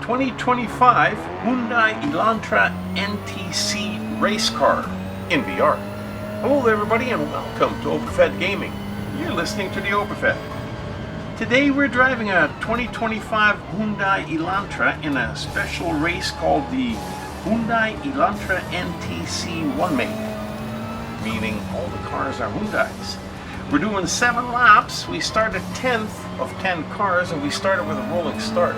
2025 Hyundai ELANTRA NTC race car in VR. Hello there everybody and welcome to Oberfed Gaming. You're listening to the Oberfed. Today we're driving a 2025 Hyundai ELANTRA in a special race called the Hyundai ELANTRA NTC 1 Make, meaning all the cars are Hyundais. We're doing 7 laps. We started 10th of 10 cars and we started with a rolling start.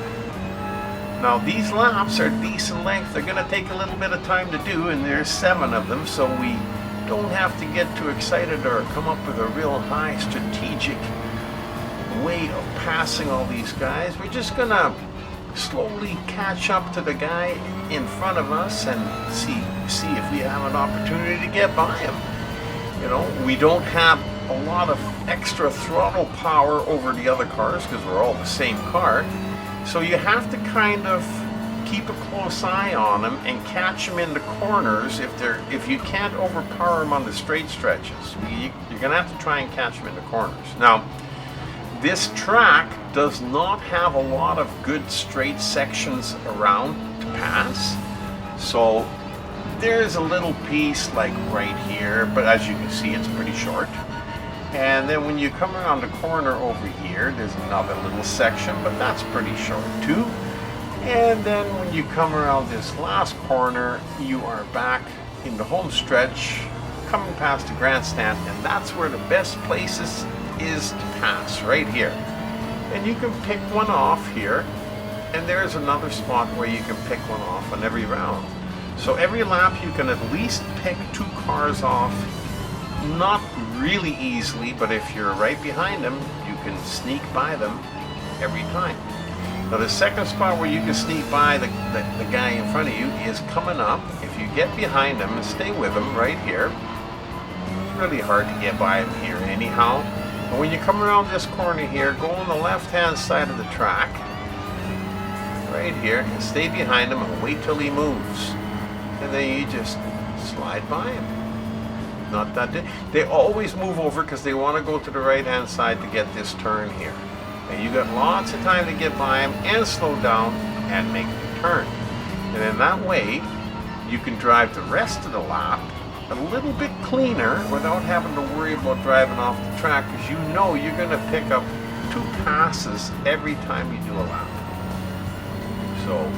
Now these laps are decent length. They're going to take a little bit of time to do, and there's 7 of them, so we don't have to get too excited or come up with a real high strategic way of passing all these guys. We're just going to slowly catch up to the guy in front of us and see if we have an opportunity to get by him. You know, we don't have a lot of extra throttle power over the other cars because we're all the same car. So you have to kind of keep a close eye on them and catch them in the corners if you can't overpower them on the straight stretches. You're going to have to try and catch them in the corners. Now, this track does not have a lot of good straight sections around to pass. So there's a little piece like right here, but as you can see, it's pretty short. And then when you come around the corner over here, there's another little section, but that's pretty short too. And then when you come around this last corner, you are back in the home stretch, coming past the grandstand, and that's where the best places is to pass, right here. And you can pick one off here, and there's another spot where you can pick one off on every round. So every lap you can at least pick 2 cars off. Not really easily, but if you're right behind them, you can sneak by them every time. Now the second spot where you can sneak by the guy in front of you is coming up. If you get behind him and stay with him right here, it's really hard to get by him here anyhow. But when you come around this corner here, go on the left hand side of the track, right here, and stay behind him and wait till he moves. And then you just slide by him. Not that they always move over because they want to go to the right hand side to get this turn here, and you got lots of time to get by them and slow down and make the turn. And in that way you can drive the rest of the lap a little bit cleaner without having to worry about driving off the track, because you know you're going to pick up 2 passes every time you do a lap. So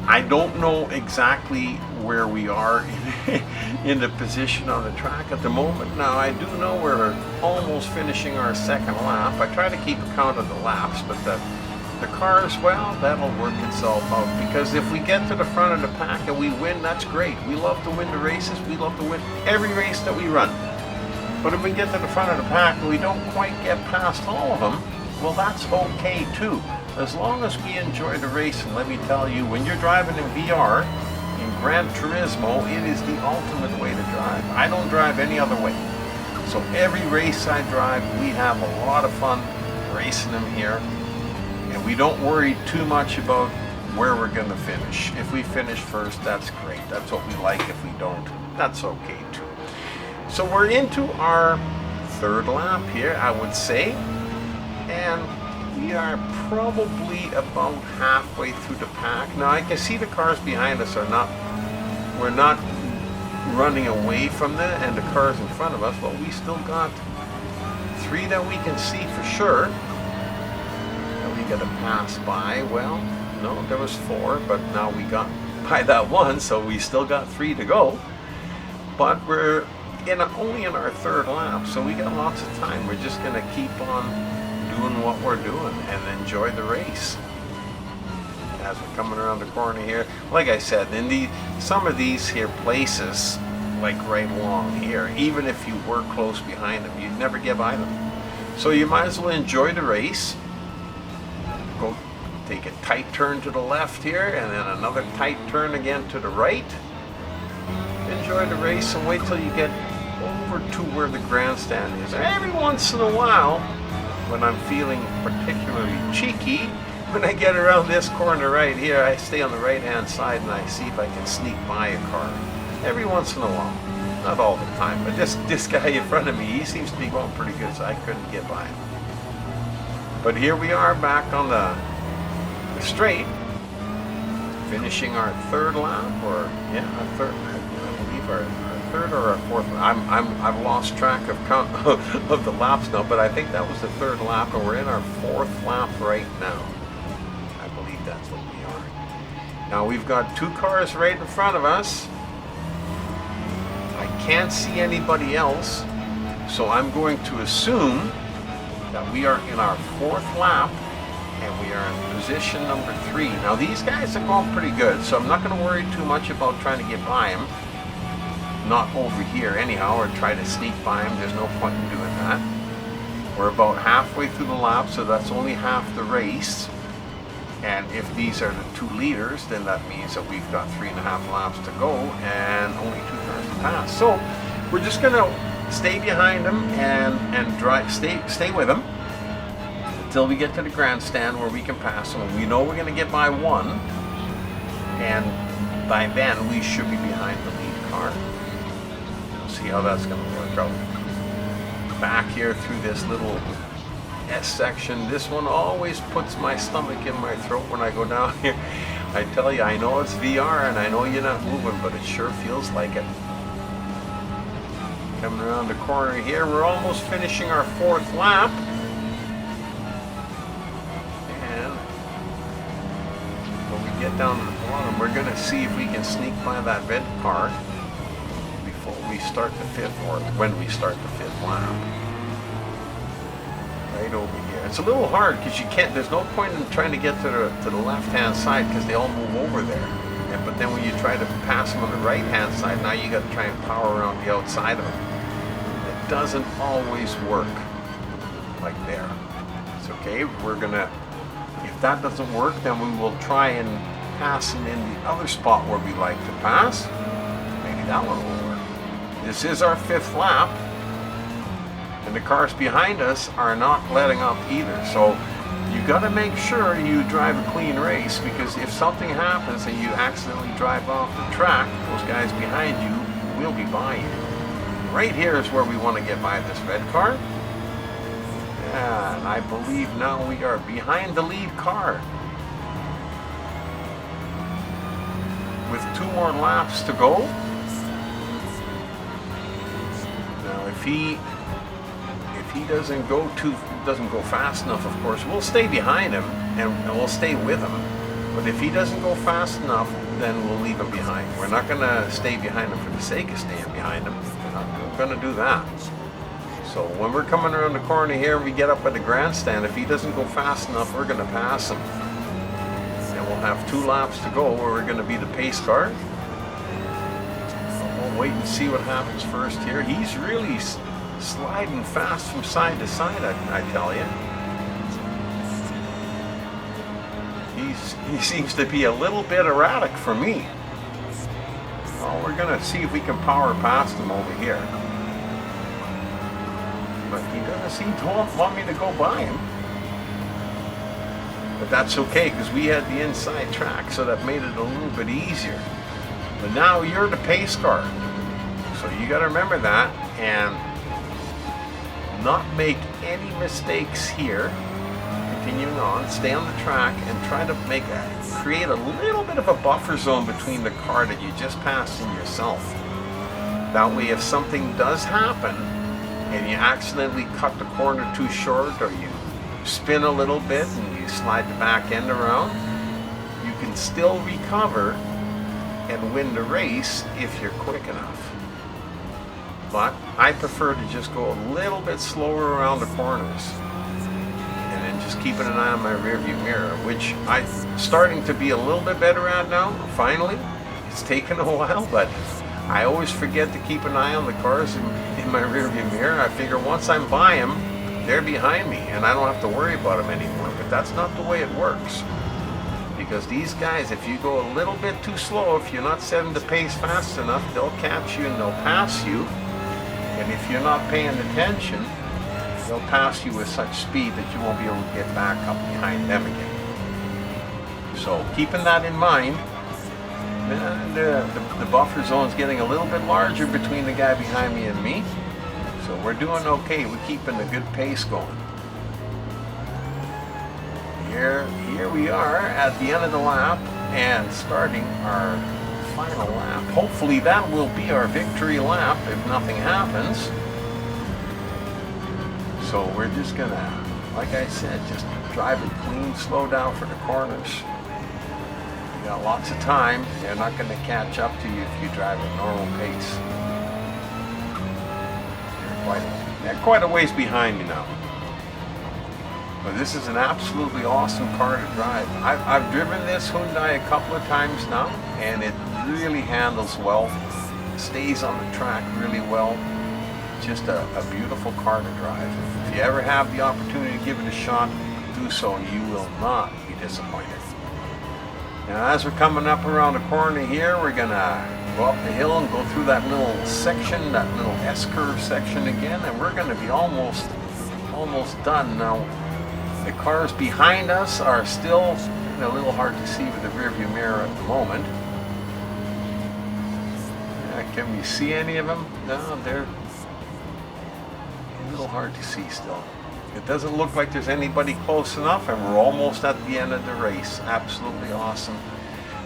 I don't know exactly where we are in the position on the track at the moment. Now I do know we're almost finishing our 2nd lap. I try to keep account of the laps, but the cars, well, that'll work itself out, because if we get to the front of the pack and we win, that's great. We love to win the races. We love to win every race that we run. But if we get to the front of the pack and we don't quite get past all of them, well, that's okay too. As long as we enjoy the race. And let me tell you, when you're driving in VR, in Gran Turismo, it is the ultimate way to drive. I don't drive any other way. So every race I drive, we have a lot of fun racing them here. And we don't worry too much about where we're going to finish. If we finish first, that's great. That's what we like. If we don't, that's okay too. So we're into our 3rd lap here, I would say. And we are probably about halfway through the pack. Now I can see the cars behind us are not, we're not running away from them, and the cars in front of us, well, we still got 3 that we can see for sure that we got to pass by. Well, no, there was 4, but now we got by that one, so we still got 3 to go. But we're only in our 3rd lap, so we got lots of time. We're just going to keep on doing what we're doing and enjoy the race as we're coming around the corner here. Like I said, in some of these here places, like right along here, even if you were close behind them, you'd never get by them. So you might as well enjoy the race. Go take a tight turn to the left here, and then another tight turn again to the right. Enjoy the race and wait till you get over to where the grandstand is. Every once in a while, when I'm feeling particularly cheeky, when I get around this corner right here, I stay on the right hand side and I see if I can sneak by a car. Every once in a while. Not all the time, but this guy in front of me, he seems to be going pretty good, so I couldn't get by him. But here we are back on the straight, finishing our third lap, or yeah, our third. I believe our third or our fourth. I've lost track of count of the laps now, but I think that was the third lap, and we're in our fourth lap right now. I believe that's what we are. Now we've got two cars right in front of us. I can't see anybody else, so I'm going to assume that we are in our fourth lap, and we are in position number 3. Now these guys are going pretty good, so I'm not going to worry too much about trying to get by them. Not over here anyhow, or try to sneak by them. There's no point in doing that. We're about halfway through the lap, so that's only half the race. And if these are the 2 leaders, then that means that we've got 3.5 laps to go and only 2 cars to pass. So we're just going to stay behind them and drive, stay with them until we get to the grandstand where we can pass them. And we know we're going to get by 1, and by then we should be behind the lead car. We'll see how that's going to work out. Back here through this little S section, this one always puts my stomach in my throat when I go down here. I tell you, I know it's VR and I know you're not moving, but it sure feels like it. Coming around the corner here, we're almost finishing our 4th lap. And when we get down to the bottom, we're going to see if we can sneak by that red car before we start the 5th, or when we start the 5th lap. Right over here. It's a little hard because you can't, there's no point in trying to get to the left hand side because they all move over there. But then when you try to pass them on the right hand side, now you got to try and power around the outside of them. It doesn't always work like there. It's okay. We're gonna, if that doesn't work, then we will try and pass them in the other spot where we like to pass. Maybe that one will work. This is our 5th lap. And the cars behind us are not letting up either. So you got to make sure you drive a clean race, because if something happens and you accidentally drive off the track, those guys behind you will be by you. Right here is where we want to get by this red car. And I believe now we are behind the lead car. With 2 more laps to go. Now if he doesn't go fast enough, of course, we'll stay behind him and we'll stay with him. But if he doesn't go fast enough, then we'll leave him behind. We're not going to stay behind him for the sake of staying behind him. We're not going to do that. So when we're coming around the corner here and we get up at the grandstand, if he doesn't go fast enough, we're going to pass him. And we'll have 2 laps to go where we're going to be the pace car. So we'll wait and see what happens first here. He's really sliding fast from side to side, I tell you. He seems to be a little bit erratic for me. Well, we're going to see if we can power past him over here. But he doesn't seem to want me to go by him. But that's okay, because we had the inside track, so that made it a little bit easier. But now you're the pace car. So you got to remember that, and not make any mistakes here. Continuing on, stay on the track and try to create a little bit of a buffer zone between the car that you just passed and yourself. That way, if something does happen and you accidentally cut the corner too short, or you spin a little bit and you slide the back end around, you can still recover and win the race if you're quick enough. But I prefer to just go a little bit slower around the corners and then just keeping an eye on my rearview mirror, which I'm starting to be a little bit better at now, finally. It's taken a while, but I always forget to keep an eye on the cars in my rearview mirror. I figure once I'm by them, they're behind me and I don't have to worry about them anymore. But that's not the way it works. Because these guys, if you go a little bit too slow, if you're not setting the pace fast enough, they'll catch you and they'll pass you. And if you're not paying attention, they'll pass you with such speed that you won't be able to get back up behind them again. So keeping that in mind, the buffer zone's getting a little bit larger between the guy behind me and me. So we're doing okay. We're keeping a good pace going. Here we are at the end of the lap, and starting our final lap. Hopefully that will be our victory lap if nothing happens. So we're just gonna, like I said, just drive it clean, slow down for the corners. You got lots of time. They're not gonna catch up to you if you drive at normal pace. They're quite a ways behind me now. But this is an absolutely awesome car to drive. I've driven this Hyundai a couple of times now, and it really handles well, stays on the track really well. Just a beautiful car to drive. If you ever have the opportunity to give it a shot, do so. You will not be disappointed. Now as we're coming up around the corner here, we're gonna go up the hill and go through that little section, that little S-curve section again, and we're gonna be almost done now. The cars behind us are still a little hard to see with the rearview mirror at the moment. Can we see any of them? No, they're a little hard to see still. It doesn't look like there's anybody close enough, and we're almost at the end of the race. Absolutely awesome.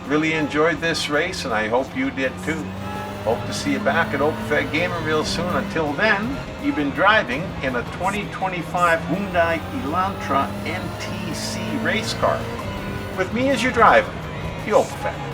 Really enjoyed this race, and I hope you did too. Hope to see you back at OpenFed Gaming real soon. Until then, you've been driving in a 2025 Hyundai ELANTRA NTC race car. With me as your driver, the OpenFed.